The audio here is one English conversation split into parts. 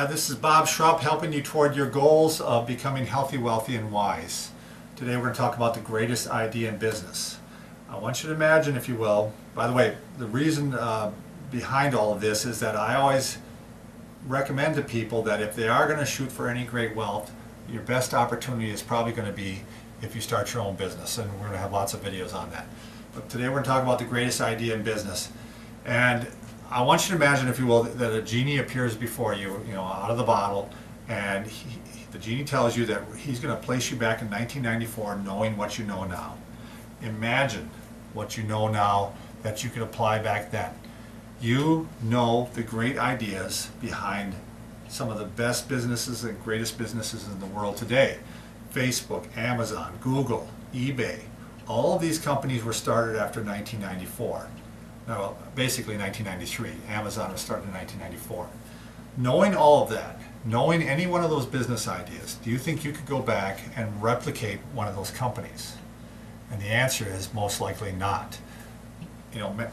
This is Bob Schrupp helping you toward your goals of becoming healthy, wealthy, and wise. Today we're going to talk about the greatest idea in business. I want you to imagine, if you will, by the way, the reason behind all of this is that I always recommend to people that if they are going to shoot for any great wealth, your best opportunity is probably going to be if you start your own business, and we're going to have lots of videos on that. But today we're going to talk about the greatest idea in business. And I want you to imagine, if you will, that a genie appears before you, out of the bottle, and the genie tells you that he's going to place you back in 1994 knowing what you know now. Imagine what you know now that you could apply back then. You know the great ideas behind some of the best businesses and greatest businesses in the world today. Facebook, Amazon, Google, eBay. All of these companies were started after 1994. No, basically 1993. Amazon was started in 1994. Knowing all of that, knowing any one of those business ideas, do you think you could go back and replicate one of those companies? And the answer is most likely not.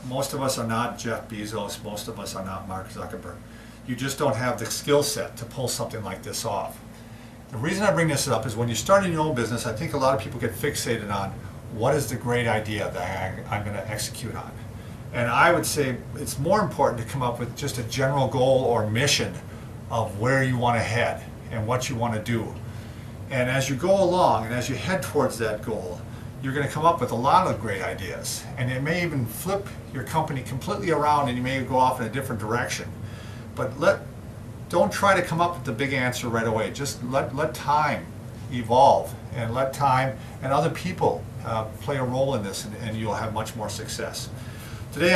Most of us are not Jeff Bezos. Most of us are not Mark Zuckerberg. You just don't have the skill set to pull something like this off. The reason I bring this up is when you're starting your own business, I think a lot of people get fixated on what is the great idea that I'm going to execute on. And I would say it's more important to come up with just a general goal or mission of where you want to head and what you want to do. And as you go along and as you head towards that goal, you're going to come up with a lot of great ideas. And it may even flip your company completely around and you may go off in a different direction. But don't try to come up with the big answer right away. Just let time evolve and let time and other people play a role in this, and you'll have much more success. Today,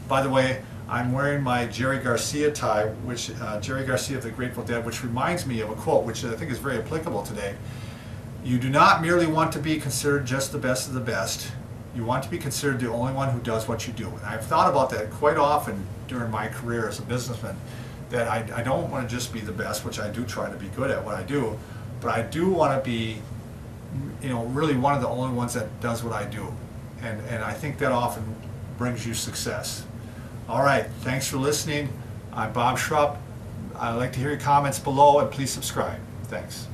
by the way, I'm wearing my Jerry Garcia tie, which Jerry Garcia of the Grateful Dead, which reminds me of a quote which I think is very applicable today. You do not merely want to be considered just the best of the best. You want to be considered the only one who does what you do. And I've thought about that quite often during my career as a businessman, that I don't want to just be the best, which I do try to be good at what I do, but I do want to be, really one of the only ones that does what I do. And I think that often brings you success. All right, thanks for listening. I'm Bob Schrupp. I'd like to hear your comments below, and please subscribe. Thanks.